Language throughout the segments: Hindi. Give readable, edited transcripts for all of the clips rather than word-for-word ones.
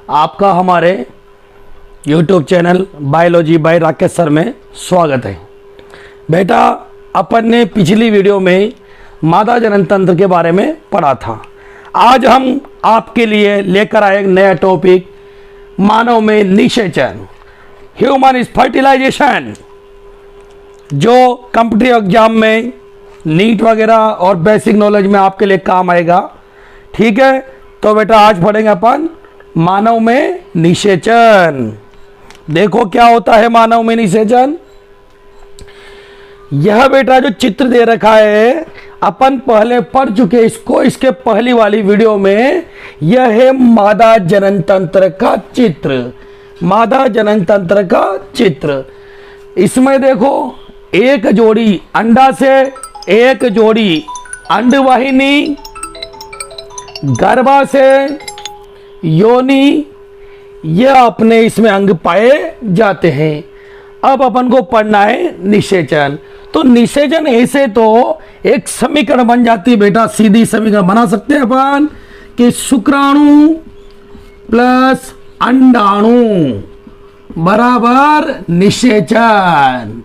आपका हमारे YouTube channel biology by Rakesh sir में स्वागत है। बेटा, अपन ने पिछली वीडियो में मादा जनन तंत्र के बारे में पढ़ा था। आज हम आपके लिए लेकर आए एक नया टॉपिक, मानव में निषेचन, ह्यूमन इज फर्टिलाइजेशन, जो कॉम्पिटिटिव एग्जाम में नीट वगैरह और बेसिक नॉलेज में आपके लिए काम आएगा। ठीक है, तो बेटा आज पढ़ेंगे अपन मानव में निषेचन। देखो क्या होता है मानव में निषेचन। यह बेटा जो चित्र दे रखा है अपन पहले पढ़ चुके इसको, इसके पहली वाली वीडियो में। यह है मादा जनन तंत्र का चित्र, मादा जनन तंत्र का चित्र। इसमें देखो एक जोड़ी अंडा से एक जोड़ी अंडवाहिनी, गर्भाशय, योनि, यह अपने इसमें अंग पाए जाते हैं। अब अपन को पढ़ना है निषेचन। तो निषेचन ऐसे तो एक समीकरण बन जाती है बेटा, सीधी समीकरण बना सकते हैं अपन कि शुक्राणु प्लस अंडाणु बराबर निषेचन।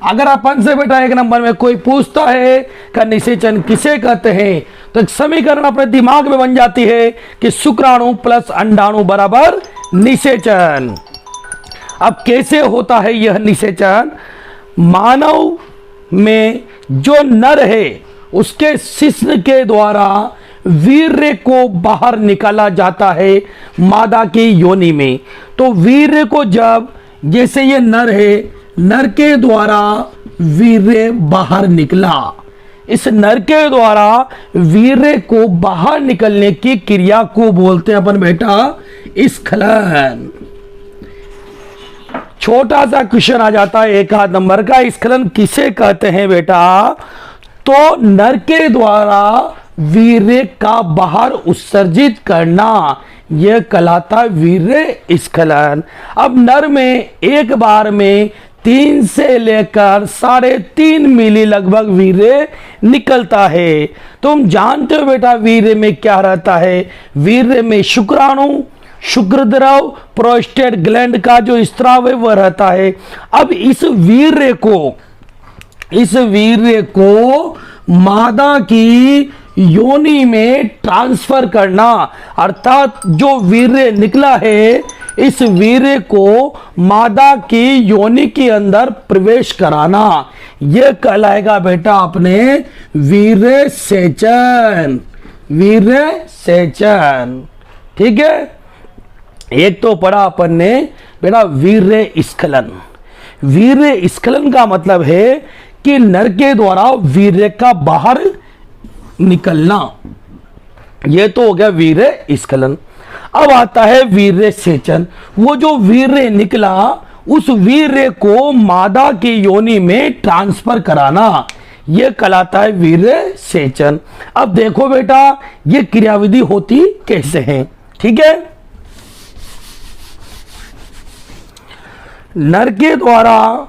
अगर अपन से बेटा एक नंबर में कोई पूछता है कि निषेचन किसे कहते हैं, तो एक समीकरण अपने दिमाग में बन जाती है कि शुक्राणु प्लस अंडाणु बराबर निषेचन। अब कैसे होता है यह निषेचन? मानव में जो नर है उसके शिश्न के द्वारा वीर्य को बाहर निकाला जाता है मादा की योनि में। तो वीर्य को जब, जैसे ये नर है, नर के द्वारा वीर्य बाहर निकला, इस नर के द्वारा वीर्य को बाहर निकलने की क्रिया को बोलते हैं अपन बेटा स्खलन। छोटा सा क्वेश्चन आ जाता है एक आध नंबर का, स्खलन किसे कहते हैं बेटा? तो नर के द्वारा वीर्य का बाहर उत्सर्जित करना, यह कहलाता वीर्य स्खलन। अब नर में एक बार में 3 से लेकर 3.5 मिली लगभग वीर्य निकलता है। तुम जानते हो बेटा वीर्य में क्या रहता है? वीर्य में शुक्राणु, शुक्रद्रव, प्रोस्टेट ग्लैंड का जो स्राव है वह रहता है। अब इस वीर्य को मादा की योनि में ट्रांसफर करना, अर्थात जो वीर्य निकला है इस वीर्य को मादा की योनि के अंदर प्रवेश कराना, यह कहलाएगा बेटा अपने वीर्य सेचन, वीर्य सेचन। ठीक है, एक तो पढ़ा अपन ने बेटा वीर्य स्खलन। वीर्य स्खलन का मतलब है कि नर के द्वारा वीर्य का बाहर निकलना, यह तो हो गया वीर्य स्खलन। अब आता है वीर्य सेचन। वो जो वीर्य निकला उस वीर्य को मादा की योनि में ट्रांसफर कराना, यह कहलाता है वीर्य सेचन। अब देखो बेटा यह क्रियाविधि होती कैसे है। ठीक है, नर के द्वारा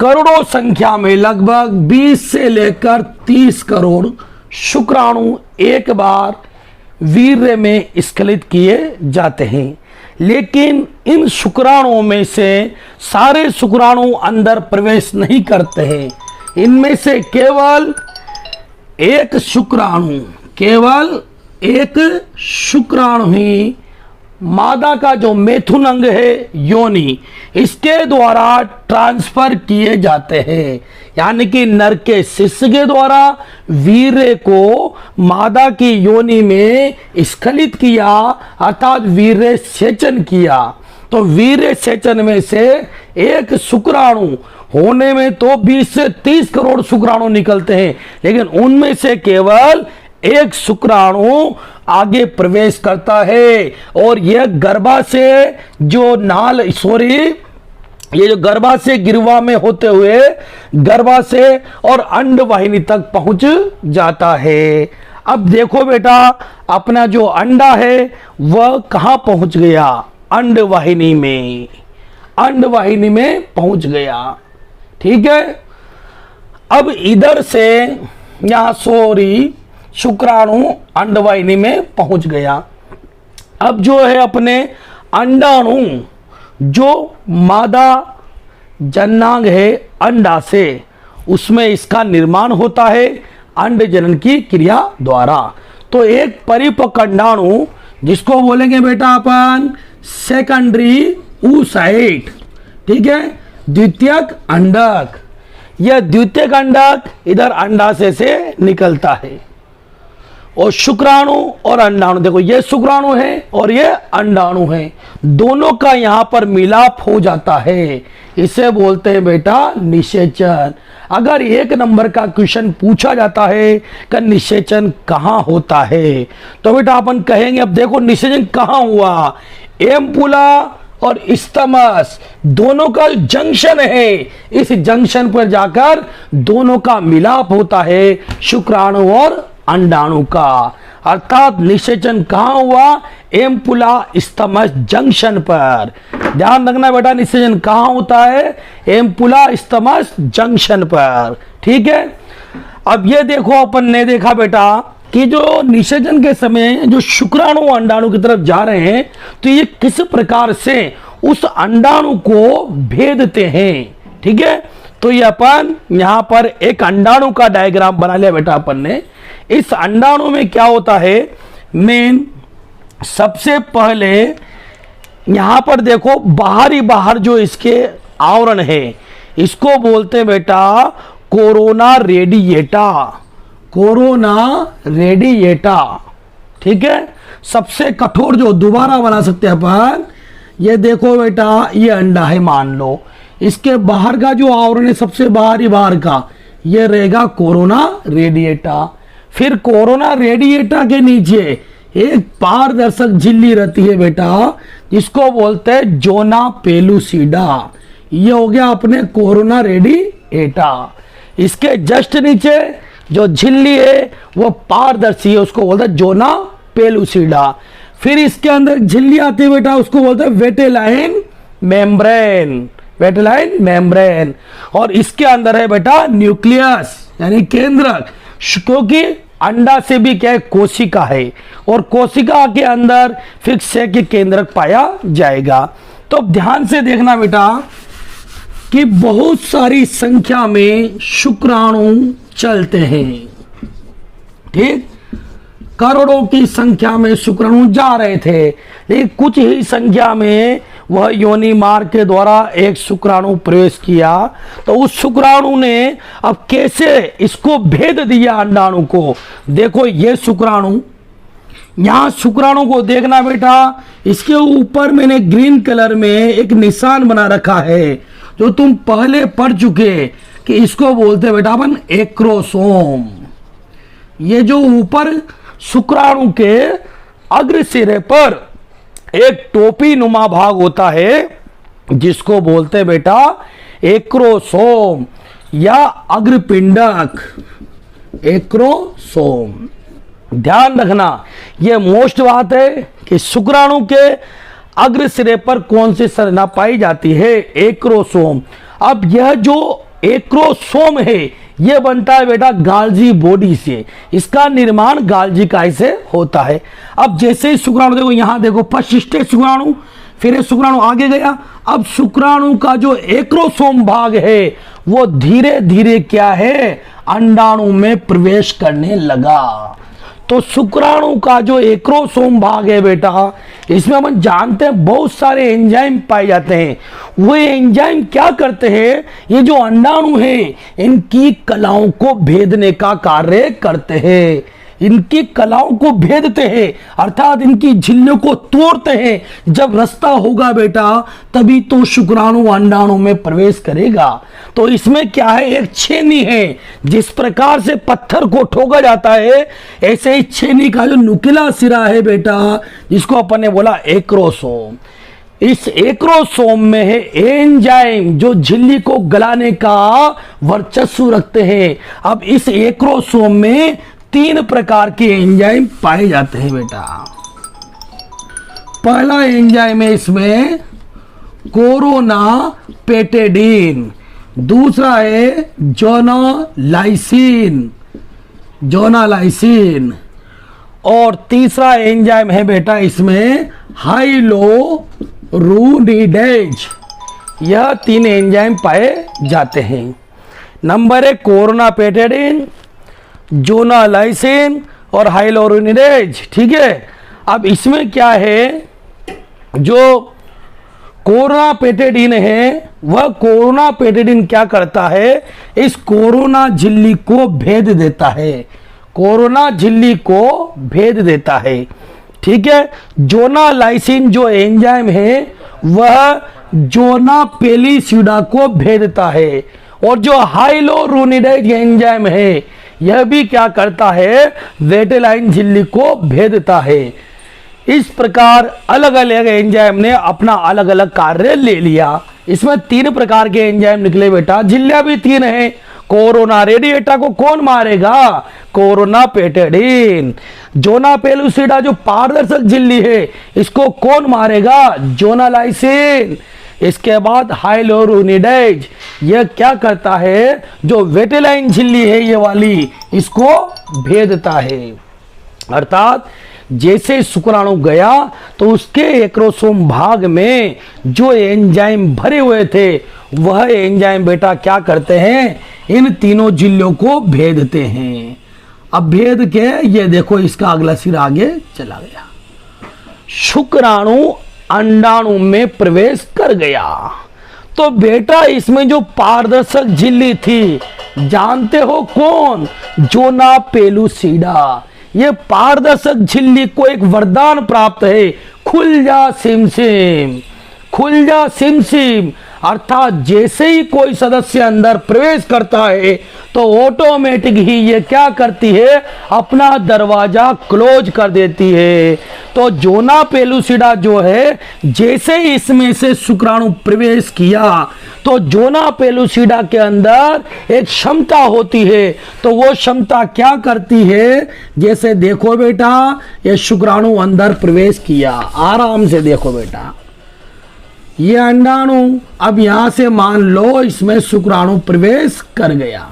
करोड़ों संख्या में लगभग 20 से लेकर 30 करोड़ शुक्राणु एक बार वीर्य में स्खलित किए जाते हैं, लेकिन इन शुक्राणुओं में से सारे शुक्राणु अंदर प्रवेश नहीं करते हैं। इनमें से केवल एक शुक्राणु ही मादा का जो मैथुन अंग है योनि, इसके द्वारा ट्रांसफर किए जाते हैं। यानी कि नर के शिश्न के द्वारा वीर्य को मादा की योनि में स्खलित किया, अर्थात वीर्य सेचन किया। तो वीर्य सेचन में से एक शुक्राणु होने में तो 20 से 30 करोड़ शुक्राणु निकलते हैं, लेकिन उनमें से केवल एक शुक्राणु आगे प्रवेश करता है और यह गर्भाशय जो ये जो गर्भाशय गिरवा में होते हुए गर्भाशय और अंडवाहिनी तक पहुंच जाता है। अब देखो बेटा अपना जो अंडा है वह कहां पहुंच गया? अंडवाहिनी में, अंडवाहिनी में पहुंच गया। ठीक है, अब इधर से यहां शुक्राणु अंडवाहिनी में पहुंच गया। अब जो है अपने अंडाणु, जो मादा जननांग है अंडा से, उसमें इसका निर्माण होता है अंड जनन की क्रिया द्वारा। तो एक परिपक्व अंडाणु जिसको बोलेंगे बेटा अपन सेकेंडरी oocyte, ठीक है, द्वितीयक अंडक। यह द्वितीयक अंडक इधर अंडाशय से निकलता है। और शुक्राणु और अंडाणु, देखो ये शुक्राणु है और ये अंडाणु है, दोनों का यहां पर मिलाप हो जाता है, इसे बोलते हैं बेटा निषेचन। अगर एक नंबर का क्वेश्चन पूछा जाता है कि निषेचन कहां होता है, तो बेटा अपन कहेंगे, अब देखो निषेचन कहां हुआ, एम्पुला और स्टमस दोनों का जंक्शन है, इस जंक्शन पर जाकर दोनों का मिलाप होता है, शुक्राणु और अंडाणु का। अर्थात निषेचन कहां हुआ, एम्पुला स्टमस जंक्शन पर। ध्यान रखना बेटा, निषेचन कहां होता है, एम्पुला स्टमस जंक्शन पर, ठीक है। अब ये देखो अपन ने देखा बेटा कि जो निषेचन के समय जो शुक्राणु अंडाणु की तरफ जा रहे हैं, तो ये किस प्रकार से उस अंडाणु को भेदते हैं, ठीक है। तो ये अपन यहां पर एक अंडाणु का डायग्राम बना लिया बेटा अपन ने। इस अंडाणु में क्या होता है, मेन सबसे पहले यहां पर देखो बाहर जो इसके आवरण है, इसको बोलते हैं बेटा कोरोना रेडिएटा, कोरोना रेडिएटा, ठीक है। सबसे कठोर जो दोबारा बना सकते हैं अपन, ये देखो बेटा ये अंडा है मान लो, इसके बाहर का जो आवरण है सबसे बाहर का, ये रहेगा कोरोना रेडिएटा। फिर कोरोना रेडिएटा के नीचे एक पारदर्शक झिल्ली रहती है बेटा, जिसको बोलते हैं जोना पेलुसिडा। ये हो गया अपने कोरोना रेडिएटा। इसके जस्ट नीचे जो झिल्ली है वो पारदर्शी है, उसको बोलते हैं जोना पेलुसिडा। फिर इसके अंदर झिल्ली आती है बेटा, उसको बोलते हैं वेटेलाइन मेम्ब्रेन, वेटेलाइन मेम्ब्रेन। और इसके अंदर है बेटा न्यूक्लियस यानी केंद्रक, क्योंकि अंडा से भी क्या है, कोशिका है, और कोशिका के अंदर फिर से के केंद्रक पाया जाएगा। तो ध्यान से देखना बेटा कि बहुत सारी संख्या में शुक्राणु चलते हैं, ठीक, करोड़ों की संख्या में शुक्राणु जा रहे थे, लेकिन कुछ ही संख्या में वह योनि मार्ग के द्वारा एक शुक्राणु प्रवेश किया। तो उस शुक्राणु ने अब कैसे इसको भेद दिया अंडाणु को। देखो ये शुक्राणु, यहां शुक्राणु को देखना बेटा, इसके ऊपर मैंने ग्रीन कलर में एक निशान बना रखा है, जो तुम पहले पढ़ चुके, कि इसको बोलते बेटा अपन एक्रोसोम। ये जो ऊपर शुक्राणु के अग्र सिरे पर एक टोपी नुमा भाग होता है, जिसको बोलते बेटा एक्रोसोम या अग्रपिंडक, एक्रोसोम। ध्यान रखना, यह मोस्ट बात है कि शुक्राणु के अग्र सिरे पर कौन सी संरचना पाई जाती है, एक्रोसोम। अब यह जो एक्रोसोम है यह बनता है बेटा गाल्जी बॉडी से, इसका निर्माण गाल्जी काय से होता है। अब जैसे ही शुक्राणु, देखो यहां देखो फर्स्ट शुक्राणु, फिर शुक्राणु आगे गया, अब शुक्राणु का जो एक्रोसोम भाग है वो धीरे धीरे क्या है, अंडाणु में प्रवेश करने लगा। तो शुक्राणु का जो एक्रोसोम भाग है बेटा, इसमें हम जानते हैं बहुत सारे एंजाइम पाए जाते हैं। वो एंजाइम क्या करते हैं, ये जो अंडाणु है इनकी कलाओं को भेदने का कार्य करते हैं, इनकी कलाओं को भेदते हैं, अर्थात इनकी झिल्लियों को तोड़ते हैं। जब रास्ता होगा बेटा तभी तो शुक्राणु अंडाणु में प्रवेश करेगा। तो इसमें क्या है, एक छेनी है, जिस प्रकार से पत्थर को ठोका जाता है ऐसे ही छेनी का जो नुकीला सिरा है बेटा, जिसको अपन ने बोला एक्रोसोम। इस एक्रोसोम में है एंजाइम जो झिल्ली को गलाने का वर्चस्व रखते हैं। अब इस एक्रोसोम में 3 प्रकार के एंजाइम पाए जाते हैं बेटा। पहला एंजाइम है इसमें कोरोना पेटेडिन, दूसरा है जोनालाइसिन, जोनालाइसिन, और तीसरा एंजाइम है बेटा इसमें हाइलोरुनिडेज। यह 3 एंजाइम पाए जाते हैं। नंबर 1 कोरोनापेटेडिन, जोनालाइसिन और हाइलोरुनिडेज। ठीक है, अब इसमें क्या है, जो कोरोनापेटेडिन है वह कोरोनापेटेडिन क्या करता है, इस कोरोना झिल्ली को भेद देता है, कोरोना झिल्ली को भेद देता है। ठीक है, जोनालाइसिन जो एंजाइम है वह जोना पेलिसिडा को भेदता है, और जो हाइलोरुनिडेज एंजाइम है यह भी क्या करता है, वेटेलाइन झिल्ली को भेदता है। इस प्रकार अलग अलग एंजाइम ने अपना अलग अलग कार्य ले लिया। इसमें 3 प्रकार के एंजाइम निकले बेटा, झिल्लियां भी 3 हैं। कोरोना रेडिएटा को कौन मारेगा, कोरोनापेटेडिन। जोना पेलुसिडा जो पारदर्शक झिल्ली है इसको कौन मारेगा, जोनालाइसिन। इसके बाद हाइलोरुनिडेज, यह क्या करता है, जो वेटेलाइन झिल्ली है ये वाली, इसको भेदता है। अर्थात जैसे शुक्राणु गया तो उसके एक्रोसोम भाग में जो एंजाइम भरे हुए थे वह एंजाइम बेटा क्या करते हैं, इन तीनों झिल्लियों को भेदते हैं। अब भेद के ये देखो इसका अगला सिरा आगे चला गया। शुक्राणु अंडाणु में प्रवेश कर गया तो बेटा इसमें जो पारदर्शक झिल्ली थी जानते हो कौन, जोना पेलुसिडा। ये पारदर्शक झिल्ली को एक वरदान प्राप्त है, खुल जा सिम सिम, खुल जा सिम सिम। अर्थात जैसे ही कोई सदस्य अंदर प्रवेश करता है तो ऑटोमेटिक ही ये क्या करती है, अपना दरवाजा क्लोज कर देती है। तो जोना पेलुसिडा जो है जैसे ही इसमें से शुक्राणु प्रवेश किया तो जोना पेलुसिडा के अंदर एक क्षमता होती है, तो वो क्षमता क्या करती है, जैसे देखो बेटा ये शुक्राणु अंदर प्रवेश किया, आराम से देखो बेटा ये अंडाणु, अब यहां से मान लो इसमें शुक्राणु प्रवेश कर गया।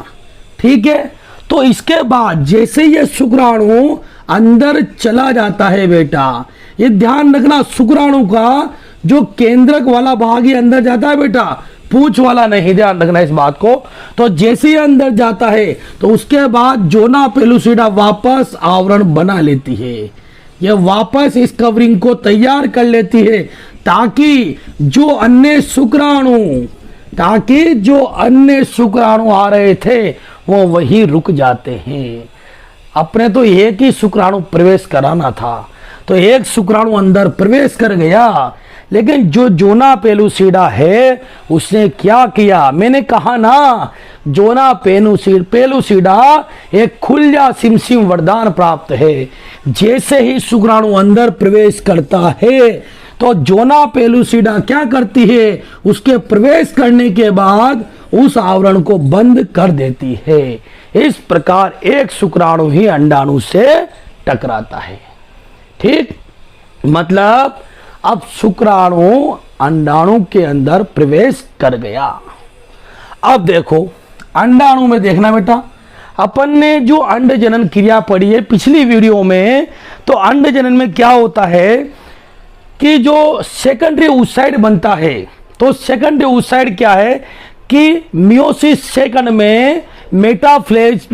ठीक है, तो इसके बाद जैसे ये शुक्राणु अंदर चला जाता है बेटा, ये ध्यान रखना शुक्राणु का जो केंद्रक वाला भाग ही अंदर जाता है बेटा, पूंछ वाला नहीं, ध्यान रखना इस बात को। तो जैसे ही अंदर जाता है तो उसके बाद जोना पेलुसिडा वापस आवरण बना लेती है, यह वापस इस कवरिंग को तैयार कर लेती है ताकि जो अन्य शुक्राणु आ रहे थे वो वही रुक जाते हैं। अपने तो एक ही शुक्राणु प्रवेश कराना था, तो एक शुक्राणु अंदर प्रवेश कर गया, लेकिन जो जोना पेलुसिडा है उसने क्या किया, मैंने कहा ना जोना पेलुसिडा एक खुल जा सिमसिम वरदान प्राप्त है। जैसे ही शुक्राणु अंदर प्रवेश करता है तो जोना पेलुसिडा क्या करती है, उसके प्रवेश करने के बाद उस आवरण को बंद कर देती है। इस प्रकार एक शुक्राणु ही अंडाणु से टकराता है। ठीक, मतलब अब शुक्राणु अंडाणु के अंदर प्रवेश कर गया। अब देखो अंडाणु में देखना बेटा, अपन ने जो अंड जनन क्रिया पढ़ी है पिछली वीडियो में, तो अंड जनन में क्या होता है कि जो सेकेंडरी oocyte बनता है, तो सेकेंडरी oocyte क्या है कि मियोसिस सेकंड में मेटाफेज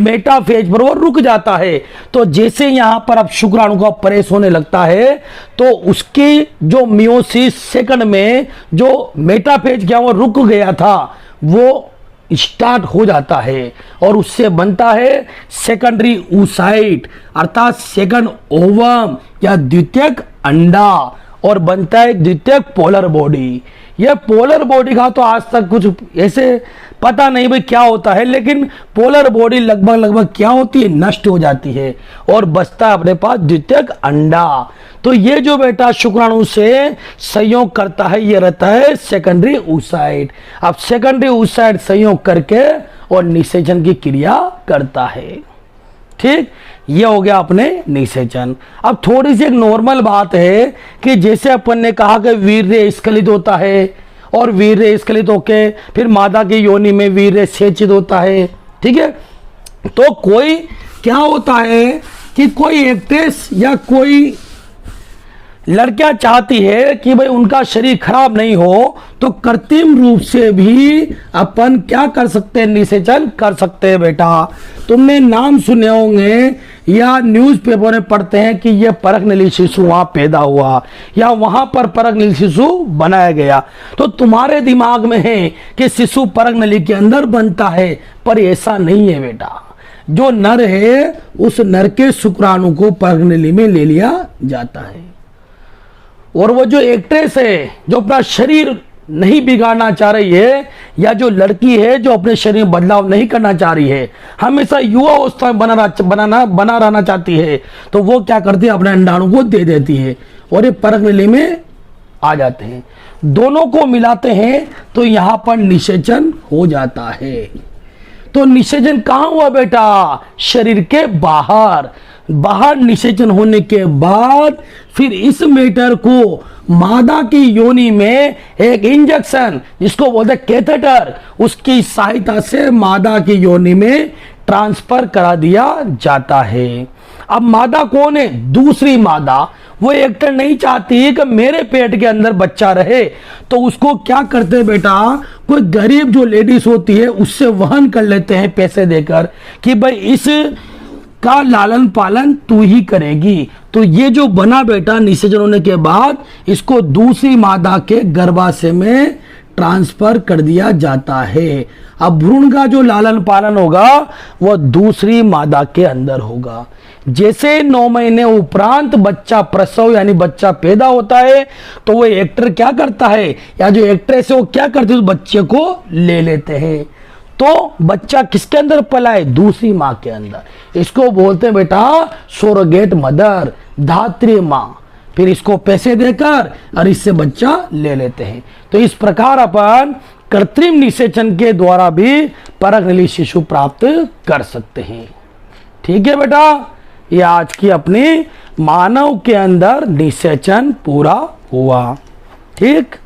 पर वो रुक जाता है। तो जैसे यहां पर अब शुक्राणु का प्रवेश होने लगता है तो उसकी जो मियोसिस सेकंड में जो मेटाफेज क्या वो रुक गया था वो स्टार्ट हो जाता है और उससे बनता है सेकेंडरी oocyte, अर्थात सेकंड ओवम या द्वितीयक अंडा, और बनता है द्वितीयक पोलर बॉडी। यह पोलर बॉडी का तो आज तक कुछ ऐसे पता नहीं भाई क्या होता है, लेकिन पोलर बॉडी लगभग क्या होती है, नष्ट हो जाती है और बचता है अपने पास द्वितीयक अंडा। तो ये जो बेटा शुक्राणु से संयोग करता है ये रहता है सेकेंडरी oocyte। अब सेकेंडरी oocyte संयोग करके और निषेचन की क्रिया करता है। ठीक, ये हो गया अपने निषेचन। अब थोड़ी सी एक नॉर्मल बात है कि जैसे अपन ने कहा कि वीर्य स्खलित होता है और वीर्य स्खलित होके फिर मादा की योनि में वीर्य सेचित होता है। ठीक है, तो कोई क्या होता है कि कोई एक्ट्रेस या कोई लड़कियां चाहती है कि भाई उनका शरीर खराब नहीं हो, तो कृत्रिम रूप से भी अपन क्या कर सकते हैं, निषेचन कर सकते हैं बेटा। तुमने नाम सुने होंगे या न्यूज़पेपर में पढ़ते हैं कि यह परखनली शिशु वहां पैदा हुआ या वहां पर परखनली शिशु बनाया गया, तो तुम्हारे दिमाग में है कि शिशु परखनली के अंदर बनता है, पर ऐसा नहीं है बेटा। जो नर है उस नर के शुक्राणु को परखनली में ले लिया जाता है, और वो जो एक्ट्रेस है जो अपना शरीर नहीं बिगाड़ना चाह रही है, या जो लड़की है जो अपने शरीर में बदलाव नहीं करना चाह रही है, हमेशा युवा अवस्था में बना रहना चाहती है, तो वो क्या करती है, अपने अंडाणु को दे देती है और ये परखनली में आ जाते हैं। दोनों को मिलाते हैं तो यहां पर निषेचन हो जाता है। तो निषेचन कहां हुआ बेटा, शरीर के बाहर। बाहर निषेचन होने के बाद फिर इस मैटर को मादा की योनि में एक इंजेक्शन, जिसको बोलते हैं कैथेटर, उसकी सहायता से मादा की योनि में ट्रांसफर करा दिया जाता है। अब मादा कौन है, दूसरी मादा। वो एक्टर नहीं चाहती कि मेरे पेट के अंदर बच्चा रहे, तो उसको क्या करते हैं बेटा, कोई गरीब जो लेडीज होती है उससे वहन कर लेते हैं पैसे देकर कि भाई इस का लालन पालन तू ही करेगी। तो ये जो बना बेटा निषेचन होने के बाद इसको दूसरी मादा के गर्भाशय में ट्रांसफर कर दिया जाता है। अब भ्रूण का जो लालन पालन होगा वह दूसरी मादा के अंदर होगा। जैसे 9 महीने उपरांत बच्चा प्रसव यानी बच्चा पैदा होता है, तो वो एक्टर क्या करता है या जो एक्ट्रेस है वो क्या करती है, उस बच्चे को ले लेते हैं। तो बच्चा किसके अंदर पला है, दूसरी माँ के अंदर। इसको बोलते हैं बेटा सोरोगेट मदर, धात्री माँ। फिर इसको पैसे देकर और इससे बच्चा ले लेते हैं। तो इस प्रकार अपन कृत्रिम निषेचन के द्वारा भी परखनली शिशु प्राप्त कर सकते हैं। ठीक है बेटा, ये आज की अपनी मानव के अंदर निषेचन पूरा हुआ। ठीक।